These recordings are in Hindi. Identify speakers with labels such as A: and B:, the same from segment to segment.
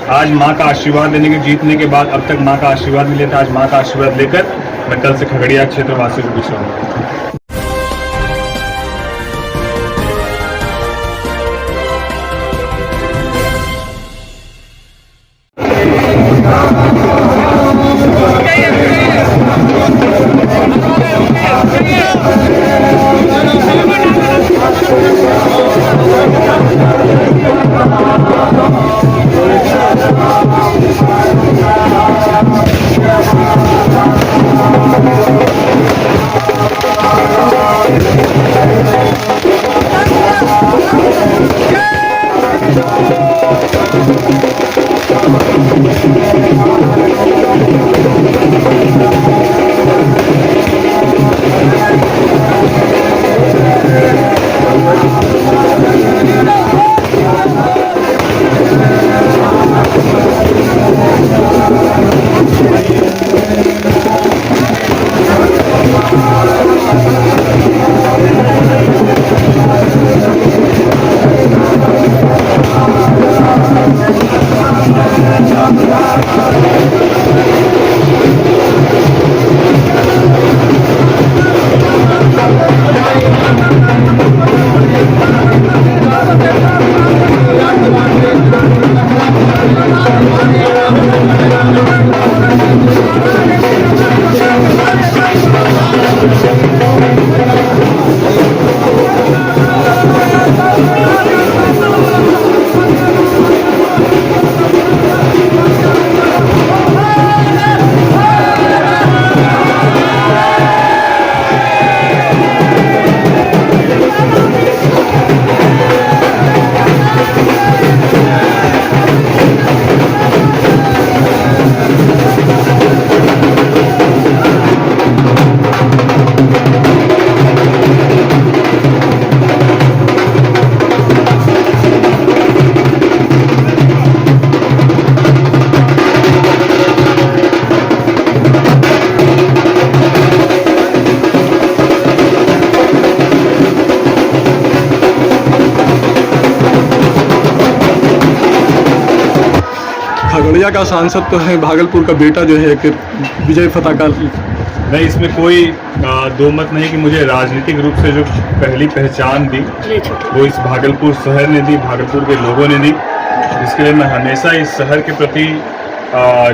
A: आज माँ का आशीर्वाद लेने के जीतने के बाद अब तक माँ का आशीर्वाद नहीं लेता, आज माँ का आशीर्वाद लेकर मैं कल से खगड़िया क्षेत्र वासियों के बीच रहूँगा।
B: खगड़िया का सांसद तो है, भागलपुर का बेटा जो है कि विजय फताका।
A: नहीं, इसमें कोई दो मत नहीं कि मुझे राजनीतिक रूप से जो पहली पहचान दी वो इस भागलपुर शहर ने दी, भागलपुर के लोगों ने दी, जिसके लिए मैं हमेशा इस शहर के प्रति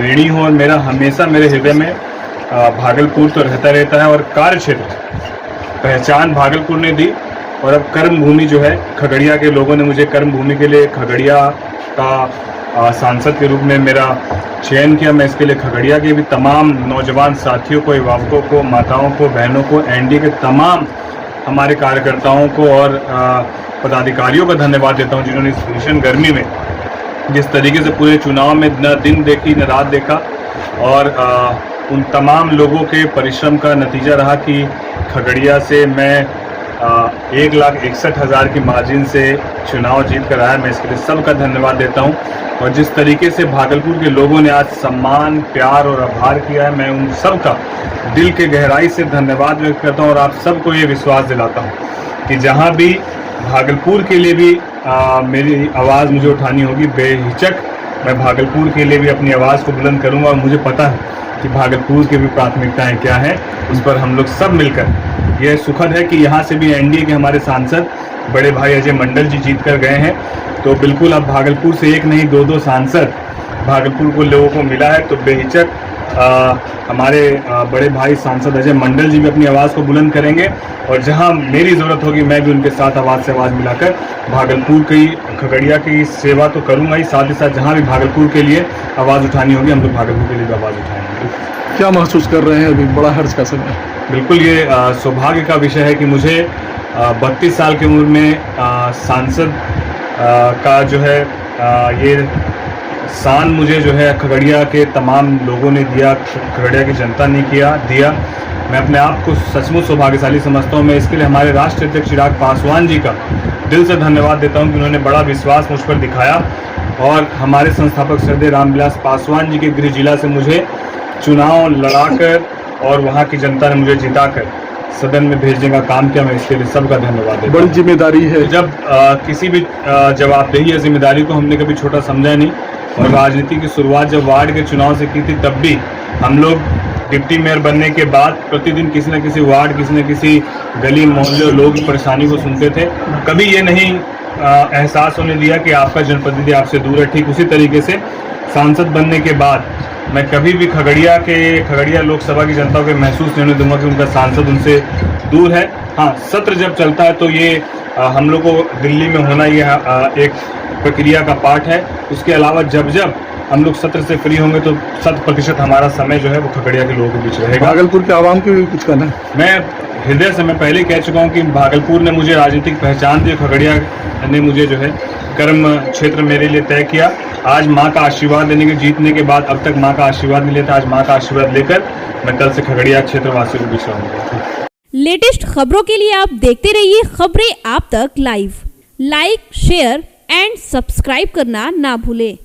A: ऋणी हूँ और मेरा हमेशा मेरे हृदय में भागलपुर तो रहता है और कार्य क्षेत्र पहचान भागलपुर ने दी। और अब कर्म भूमि जो है खगड़िया के लोगों ने मुझे कर्म भूमि के लिए खगड़िया का सांसद के रूप में मेरा चयन किया। मैं इसके लिए खगड़िया के भी तमाम नौजवान साथियों को, अभिभावकों को, माताओं को, बहनों को, एनडीए के तमाम हमारे कार्यकर्ताओं को और पदाधिकारियों का धन्यवाद देता हूं, जिन्होंने इस भीषण गर्मी में जिस तरीके से पूरे चुनाव में न दिन देखी न रात देखा और उन तमाम लोगों के परिश्रम का नतीजा रहा कि खगड़िया से मैं 1,61,000 की मार्जिन से चुनाव जीत कर आया। मैं इसके लिए सबका धन्यवाद देता हूं और जिस तरीके से भागलपुर के लोगों ने आज सम्मान, प्यार और आभार किया है, मैं उन सब का दिल के गहराई से धन्यवाद व्यक्त करता हूं और आप सबको ये विश्वास दिलाता हूं कि जहां भी भागलपुर के लिए भी मेरी आवाज़ मुझे उठानी होगी, बेहिचक मैं भागलपुर के लिए भी अपनी आवाज़ को बुलंद करूंगा। और मुझे पता है कि भागलपुर की भी प्राथमिकताएं क्या हैं, उस पर हम लोग सब मिलकर, यह सुखद है कि यहाँ से भी एनडीए के हमारे सांसद बड़े भाई अजय मंडल जी जीत कर गए हैं। तो बिल्कुल अब भागलपुर से एक नहीं 2-2 सांसद भागलपुर को लोगों को मिला है। तो बेहिचक हमारे बड़े भाई सांसद अजय मंडल जी भी अपनी आवाज़ को बुलंद करेंगे और जहां मेरी ज़रूरत होगी मैं भी उनके साथ आवाज़ से आवाज़ मिलाकर भागलपुर की, खगड़िया की सेवा तो करूंगा ही, साथ ही साथ जहां भी भागलपुर के लिए आवाज़ उठानी होगी हम लोग भागलपुर के लिए भी आवाज़ उठाएंगे।
B: क्या महसूस कर रहे हैं अभी, बड़ा हर्ष का समय?
A: बिल्कुल, ये सौभाग्य का विषय है कि मुझे 32 साल की उम्र में सांसद का जो है ये सान मुझे जो है खगड़िया के तमाम लोगों ने दिया, खगड़िया की जनता ने दिया। मैं अपने आप को सचमुच सौभाग्यशाली समझता हूँ। मैं इसके लिए हमारे राष्ट्रीय अध्यक्ष चिराग पासवान जी का दिल से धन्यवाद देता हूँ कि उन्होंने बड़ा विश्वास मुझ पर दिखाया और हमारे संस्थापक श्रद्धेय रामविलास पासवान जी के गृह जिला से मुझे चुनाव लड़ाकर और वहाँ की जनता ने मुझे जिताकर सदन में भेजने का काम किया। मैं इसके लिए सबका धन्यवाद देता हूं।
B: बड़ी जिम्मेदारी है।
A: जब किसी भी जवाबदेही या जिम्मेदारी को हमने कभी छोटा समझा नहीं। और राजनीति की शुरुआत जब वार्ड के चुनाव से की थी, तब भी हम लोग डिप्टी मेयर बनने के बाद प्रतिदिन किसी न किसी वार्ड, किसी न किसी गली मोहल्ले लोगों की परेशानी को सुनते थे। कभी ये नहीं एहसास होने दिया कि आपका जनप्रतिनिधि आपसे दूर है। ठीक उसी तरीके से सांसद बनने के बाद मैं कभी भी खगड़िया लोकसभा की जनता को महसूस नहीं होने दूंगा कि उनका सांसद उनसे दूर है। हाँ, सत्र जब चलता है तो ये हम लोग को दिल्ली में होना ये एक प्रक्रिया का पार्ट है। उसके अलावा जब हम लोग सत्र से फ्री होंगे तो 100% हमारा समय जो है वो खगड़िया के लोगों के बीच रहेगा।
B: भागलपुर के आवाम के भी कुछ कहना है?
A: मैं हृदय से मैं पहले कह चुका हूँ कि भागलपुर ने मुझे राजनीतिक पहचान दी, खगड़िया ने मुझे जो है कर्म क्षेत्र मेरे लिए तय किया। आज माँ का आशीर्वाद लेने के जीतने के बाद अब तक माँ का आशीर्वाद नहीं लेता, आज माँ का आशीर्वाद लेकर मैं कल से खगड़िया क्षेत्र वासियों के बीच रहूँगा।
C: लेटेस्ट खबरों के लिए आप देखते रहिए खबरें आप तक live. Like, share and subscribe करना ना भूलें।